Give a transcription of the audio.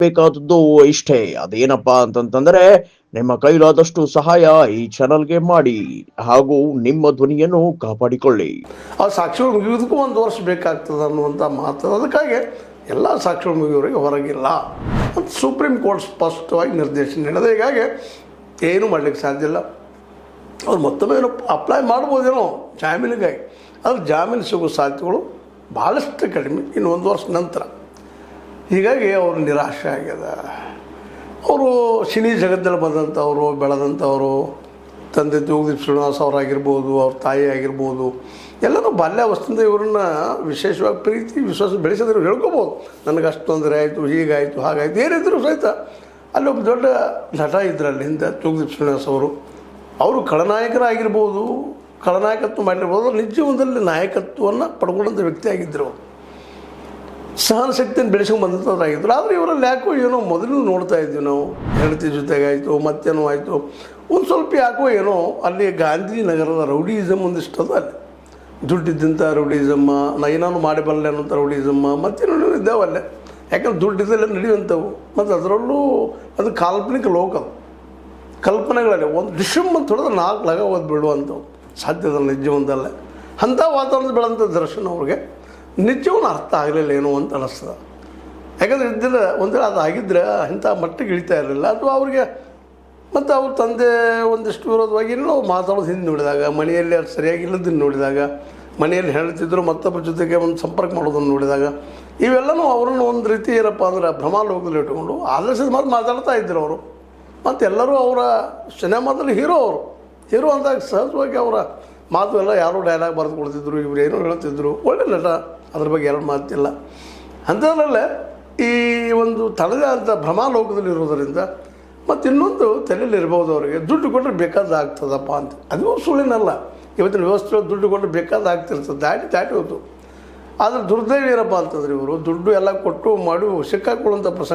ಬೇಕಾದದ್ದು ಇಷ್ಟೇ. ಅದೇನಪ್ಪಾ ಅಂತಂತಂದ್ರೆ ನಿಮ್ಮ ಕೈಲಾದಷ್ಟು ಸಹಾಯ ಈ ಚಾನಲ್ಗೆ ಮಾಡಿ ಹಾಗೂ ನಿಮ್ಮ ಧ್ವನಿಯನ್ನು ಕಾಪಾಡಿಕೊಳ್ಳಿ. ಆ ಸಾಕ್ಷಿಗಳು ಮುಗಿಯೋದಕ್ಕೂ 1 ವರ್ಷ ಬೇಕಾಗ್ತದೆ ಅನ್ನುವಂಥ ಮಾತು. ಅದಕ್ಕಾಗಿ ಎಲ್ಲ ಸಾಕ್ಷಿಗಳು ಮುಗಿಯೋರಿಗೆ ಹೊರಗಿಲ್ಲ ಅಂತ ಸುಪ್ರೀಂ ಕೋರ್ಟ್ ಸ್ಪಷ್ಟವಾಗಿ ನಿರ್ದೇಶನ ನೀಡಿದೆ. ಹೀಗಾಗಿ ಏನೂ ಮಾಡಲಿಕ್ಕೆ ಸಾಧ್ಯ ಇಲ್ಲ. ಅವ್ರು ಮತ್ತೊಮ್ಮೆ ಏನೋ ಅಪ್ಲೈ ಮಾಡ್ಬೋದೇನೋ ಜಾಮೀನಿಗಾಗಿ, ಆದರೆ ಜಾಮೀನು ಸಿಗೋ ಸಾಧ್ಯತೆಗಳು ಭಾಳಷ್ಟು ಕಡಿಮೆ ಇನ್ನು 1 ವರ್ಷ ನಂತರ. ಹೀಗಾಗಿ ಅವರು ನಿರಾಶೆ ಆಗ್ಯದ. ಅವರು ಸಿನಿ ಜಗತ್ತಲ್ಲಿ ಬಂದಂಥವರು, ಬೆಳೆದಂಥವರು, ತಂದೆ ತೂಗುದೀಪ್ ಶ್ರೀನಿವಾಸ್ ಅವರಾಗಿರ್ಬೋದು, ಅವ್ರ ತಾಯಿ ಆಗಿರ್ಬೋದು, ಎಲ್ಲರೂ ಬಾಲ್ಯಾವಸ್ಥೆಯಿಂದ ಇವ್ರನ್ನ ವಿಶೇಷವಾಗಿ ಪ್ರೀತಿ ವಿಶ್ವಾಸ ಬೆಳೆಸಿದ್ರು ಹೇಳ್ಕೊಬೋದು. ನನಗೆ ಅಷ್ಟು ತೊಂದರೆ ಆಯಿತು, ಹೀಗಾಯಿತು, ಹಾಗಾಯಿತು, ಏನಿದ್ರು ಸಹಿತ ಅಲ್ಲಿ ಒಬ್ಬ ದೊಡ್ಡ ನಟ ಇದ್ರು ಅಲ್ಲಿಂದ ತೂಗುದೀಪ್ ಶ್ರೀನಿವಾಸ್ ಅವರು ಖಳನಾಯಕರಾಗಿರ್ಬೋದು, ಖಳನಾಯಕತ್ವ ಮಾಡಿರ್ಬೋದು, ನಿಜ ಜೀವನದಲ್ಲಿ ನಾಯಕತ್ವವನ್ನು ಪಡ್ಕೊಂಡಂಥ ವ್ಯಕ್ತಿ ಆಗಿದ್ದರು. ಸಹನ ಶಕ್ತಿಯನ್ನು ಬೆಳೆಸ್ಕೊಂಡು ಬಂದಂಥವ್ರಾಗಿದ್ದರು. ಆದರೆ ಇವರಲ್ಲಿ ಯಾಕೋ ಏನೋ ಮೊದಲು ನೋಡ್ತಾ ಇದ್ವಿ ನಾವು, ಹೆಂಡತಿ ಜೊತೆಗಾಯಿತು, ಮತ್ತೇನೋ ಆಯಿತು, ಒಂದು ಸ್ವಲ್ಪ ಯಾಕೋ ಏನೋ ಅಲ್ಲಿ ಗಾಂಧಿನಗರದ ರೌಡಿಯಿಸಮ್ ಒಂದಿಷ್ಟದು. ಅಲ್ಲಿ ದುಡ್ಡಿದ್ದಂಥ ರೌಡಿಸಮ್ಮ, ಏನಾನು ಮಾಡಬಲ್ಲೆ ಅನ್ನೋಂಥ ರೌಡಿಸಮ್ಮ, ಮತ್ತೇನೋ ಇದ್ದಾವಲ್ಲೇ. ಯಾಕಂದ್ರೆ ದುಡ್ಡಿದ್ದಲ್ಲೇ ನಡೆಯುವಂಥವು. ಮತ್ತು ಅದರಲ್ಲೂ ಅದು ಕಾಲ್ಪನಿಕ ಲೋಕ, ಕಲ್ಪನೆಗಳಲ್ಲಿ ಒಂದು ಡಿಶಮ್ ಅಂತ ಹೊಡೆದ್ರೆ 4 ಲಗ ಓದಿ ಬಿಡುವಂಥವು ಸಾಧ್ಯದಲ್ಲ ನಿಜ ಜೀವನದಲ್ಲೇ. ಅಂಥ ವಾತಾವರಣದ ಬೆಳೆದಂಥ ದರ್ಶನ ಅವ್ರಿಗೆ ನಿಜವನ್ನ ಅರ್ಥ ಆಗಲಿಲ್ಲ ಏನೋ ಅಂತ ಅನ್ನಿಸ್ತದೆ. ಯಾಕಂದರೆ ಇದ್ದಿಲ್ಲ ಒಂಥರ ಅದು ಆಗಿದ್ದರೆ ಇಂಥ ಮಟ್ಟಿಗೆ ಇಳಿತಾ ಇರಲಿಲ್ಲ. ಅಥವಾ ಅವ್ರಿಗೆ ಮತ್ತು ಅವ್ರ ತಂದೆ ಒಂದಿಷ್ಟು ವಿರೋಧವಾಗಿ ಏನೋ ಮಾತಾಡೋದು ಹಿಂದೆ ನೋಡಿದಾಗ, ಮನೆಯಲ್ಲಿ ಅದು ಸರಿಯಾಗಿ ಇಲ್ಲದನ್ನು ನೋಡಿದಾಗ, ಮನೆಯಲ್ಲಿ ಹೇಳ್ತಿದ್ರು ಮತ್ತೊಬ್ಬರ ಜೊತೆಗೆ ಒಂದು ಸಂಪರ್ಕ ಮಾಡೋದನ್ನು ನೋಡಿದಾಗ, ಇವೆಲ್ಲನೂ ಅವ್ರನ್ನ ಒಂದು ರೀತಿ ಏನಪ್ಪ ಅಂದ್ರೆ ಭ್ರಮಾಲೋಕದಲ್ಲಿ ಇಟ್ಕೊಂಡು ಆದರ್ಶದ ಮಾತಾಡ್ತಾ ಇದ್ದರು ಅವರು. ಮತ್ತು ಎಲ್ಲರೂ ಅವರ ಸಿನಿಮಾದಲ್ಲಿ ಹೀರೋ ಅಂದಾಗ ಸಹಜವಾಗಿ ಅವರ ಮಾತು ಎಲ್ಲ ಯಾರೋ ಡೈಲಾಗ್ ಬರೆದು ಕೊಡ್ತಿದ್ರು, ಇವ್ರು ಏನೋ ಹೇಳ್ತಿದ್ರು. ಒಳ್ಳೆ ನಟ, ಅದ್ರ ಬಗ್ಗೆ ಎರಡು ಮಾತಿಲ್ಲ. ಅಂಥದ್ರಲ್ಲೇ ಈ ಒಂದು ತನಗೆ ಅಂತ ಭ್ರಮಾಲೋಕದಲ್ಲಿ ಇರೋದರಿಂದ ಮತ್ತು ಇನ್ನೊಂದು ತಲೆಯಲ್ಲಿ ಇರ್ಬೋದು ಅವರಿಗೆ, ದುಡ್ಡು ಕೊಟ್ಟರೆ ಬೇಕಾದಾಗ್ತದಪ್ಪ ಅಂತ. ಅದು ಸುಳ್ಳಿನಲ್ಲ. ಇವತ್ತಿನ ವ್ಯವಸ್ಥೆ ದುಡ್ಡು ಕೊಟ್ಟರೆ ಬೇಕಾದಾಗ್ತಿರ್ತದೆ, ದಾಟಿ ಹೋಯ್ತು. ಆದರೆ ದುರ್ದೈವ ಏನಪ್ಪ ಅಂತಂದ್ರೆ ಇವರು ದುಡ್ಡು ಎಲ್ಲ ಕೊಟ್ಟು ಮಾಡಿ ಸಿಕ್ಕಾಕೊಳ್ಳುವಂಥ ಪ್ರಸಂಗ